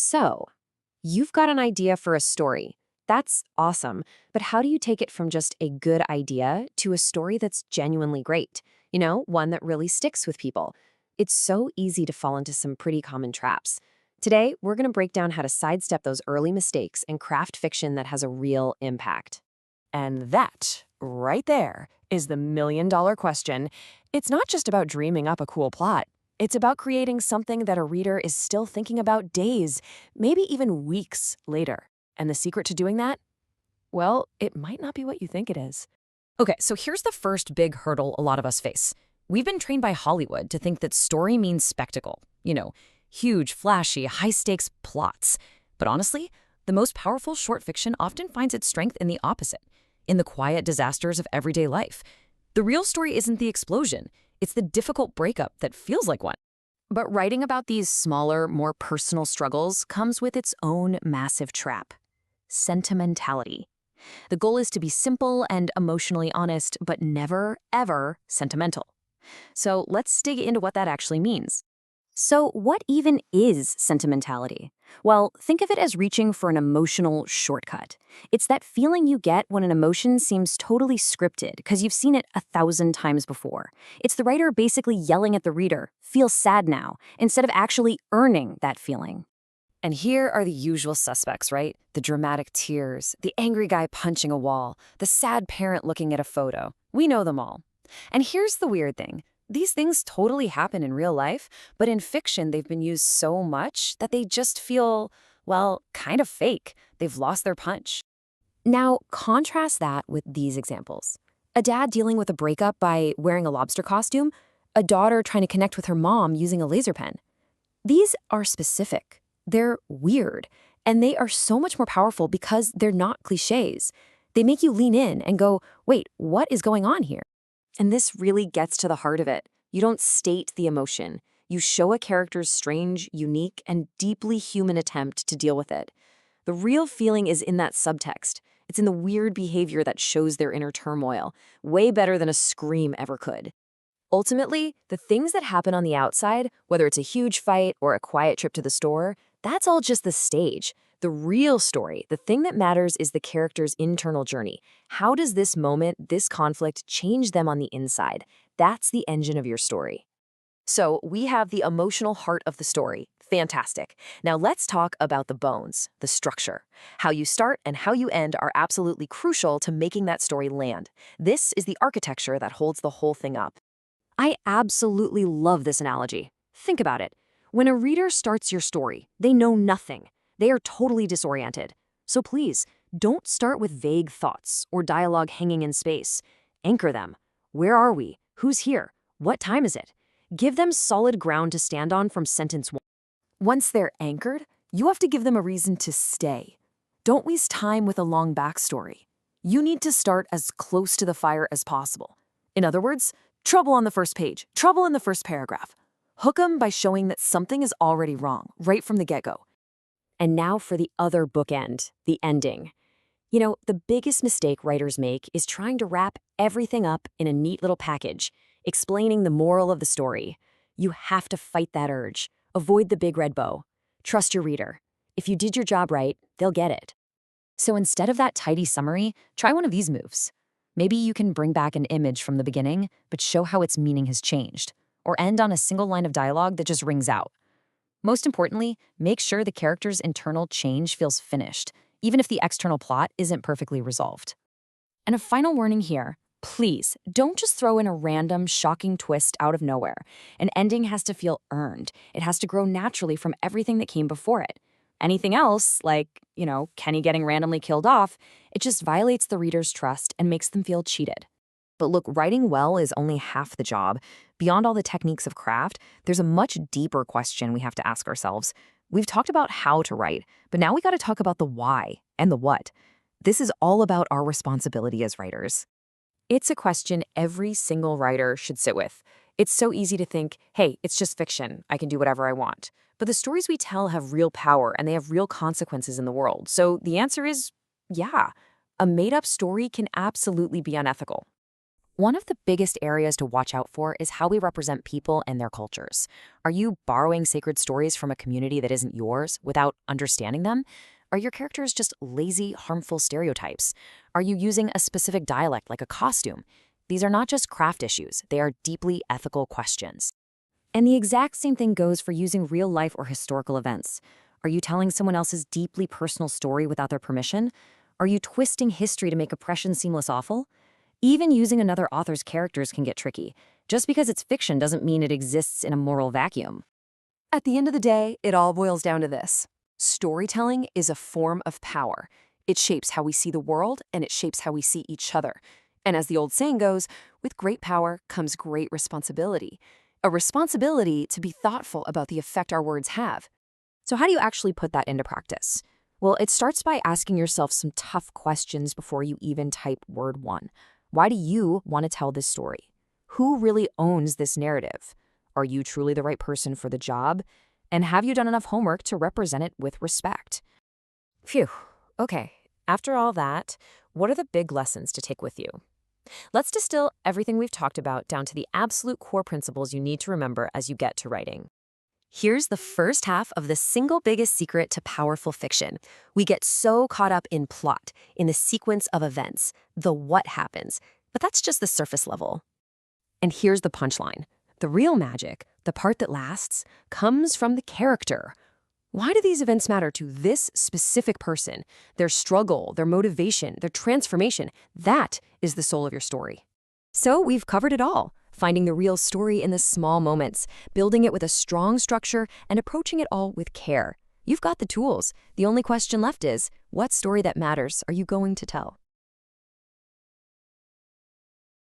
So, you've got an idea for a story. That's awesome. But how do you take it from just a good idea to a story that's genuinely great? One that really sticks with people. It's so easy to fall into some pretty common traps. Today, we're going to break down how to sidestep those early mistakes and craft fiction that has a real impact. And that, right there, is the million-dollar question. It's not just about dreaming up a cool plot. It's about creating something that a reader is still thinking about days, maybe even weeks later. And the secret to doing that? Well, it might not be what you think it is. Okay, so here's the first big hurdle a lot of us face. We've been trained by Hollywood to think that story means spectacle. Huge, flashy, high-stakes plots. But honestly, the most powerful short fiction often finds its strength in the opposite, in the quiet disasters of everyday life. The real story isn't the explosion. It's the difficult breakup that feels like one. But writing about these smaller, more personal struggles comes with its own massive trap: sentimentality. The goal is to be simple and emotionally honest, but never, ever sentimental. So let's dig into what that actually means. So, what even is sentimentality? Well, think of it as reaching for an emotional shortcut. It's that feeling you get when an emotion seems totally scripted because you've seen it 1,000 times before. It's the writer basically yelling at the reader, "Feel sad now," instead of actually earning that feeling. And here are the usual suspects, right? The dramatic tears, the angry guy punching a wall, the sad parent looking at a photo. We know them all. And here's the weird thing. These things totally happen in real life, but in fiction they've been used so much that they just feel, well, kind of fake. They've lost their punch. Now, contrast that with these examples. A dad dealing with a breakup by wearing a lobster costume, a daughter trying to connect with her mom using a laser pen. These are specific. They're weird, and they are so much more powerful because they're not cliches. They make you lean in and go, wait, what is going on here? And this really gets to the heart of it. You don't state the emotion. You show a character's strange, unique, and deeply human attempt to deal with it. The real feeling is in that subtext. It's in the weird behavior that shows their inner turmoil, way better than a scream ever could. Ultimately, the things that happen on the outside, whether it's a huge fight or a quiet trip to the store, that's all just the stage. The real story, the thing that matters, is the character's internal journey. How does this moment, this conflict, change them on the inside? That's the engine of your story. So we have the emotional heart of the story. Fantastic. Now let's talk about the bones, the structure. How you start and how you end are absolutely crucial to making that story land. This is the architecture that holds the whole thing up. I absolutely love this analogy. Think about it. When a reader starts your story, they know nothing. They are totally disoriented. So please, don't start with vague thoughts or dialogue hanging in space. Anchor them. Where are we? Who's here? What time is it? Give them solid ground to stand on from sentence one. Once they're anchored, you have to give them a reason to stay. Don't waste time with a long backstory. You need to start as close to the fire as possible. In other words, trouble on the first page, trouble in the first paragraph. Hook them by showing that something is already wrong, right from the get-go. And now for the other bookend, the ending. The biggest mistake writers make is trying to wrap everything up in a neat little package, explaining the moral of the story. You have to fight that urge. Avoid the big red bow. Trust your reader. If you did your job right, they'll get it. So instead of that tidy summary, try one of these moves. Maybe you can bring back an image from the beginning, but show how its meaning has changed, or end on a single line of dialogue that just rings out. Most importantly, make sure the character's internal change feels finished, even if the external plot isn't perfectly resolved. And a final warning here, please, don't just throw in a random, shocking twist out of nowhere. An ending has to feel earned. It has to grow naturally from everything that came before it. Anything else, like, Kenny getting randomly killed off, it just violates the reader's trust and makes them feel cheated. But look, writing well is only half the job. Beyond all the techniques of craft, there's a much deeper question we have to ask ourselves. We've talked about how to write, but now we got to talk about the why and the what. This is all about our responsibility as writers. It's a question every single writer should sit with. It's so easy to think, hey, it's just fiction. I can do whatever I want. But the stories we tell have real power and they have real consequences in the world. So the answer is, yeah, a made-up story can absolutely be unethical. One of the biggest areas to watch out for is how we represent people and their cultures. Are you borrowing sacred stories from a community that isn't yours without understanding them? Are your characters just lazy, harmful stereotypes? Are you using a specific dialect like a costume? These are not just craft issues, they are deeply ethical questions. And the exact same thing goes for using real life or historical events. Are you telling someone else's deeply personal story without their permission? Are you twisting history to make oppression seem less awful? Even using another author's characters can get tricky. Just because it's fiction doesn't mean it exists in a moral vacuum. At the end of the day, it all boils down to this. Storytelling is a form of power. It shapes how we see the world, and it shapes how we see each other. And as the old saying goes, with great power comes great responsibility. A responsibility to be thoughtful about the effect our words have. So how do you actually put that into practice? Well, it starts by asking yourself some tough questions before you even type word one. Why do you want to tell this story? Who really owns this narrative? Are you truly the right person for the job? And have you done enough homework to represent it with respect? Phew. Okay. After all that, what are the big lessons to take with you? Let's distill everything we've talked about down to the absolute core principles you need to remember as you get to writing. Here's the first half of the single biggest secret to powerful fiction. We get so caught up in plot, in the sequence of events, the what happens, but that's just the surface level. And here's the punchline. The real magic, the part that lasts, comes from the character. Why do these events matter to this specific person? Their struggle, their motivation, their transformation, that is the soul of your story. So we've covered it all. Finding the real story in the small moments, building it with a strong structure, and approaching it all with care. You've got the tools. The only question left is, what story that matters are you going to tell?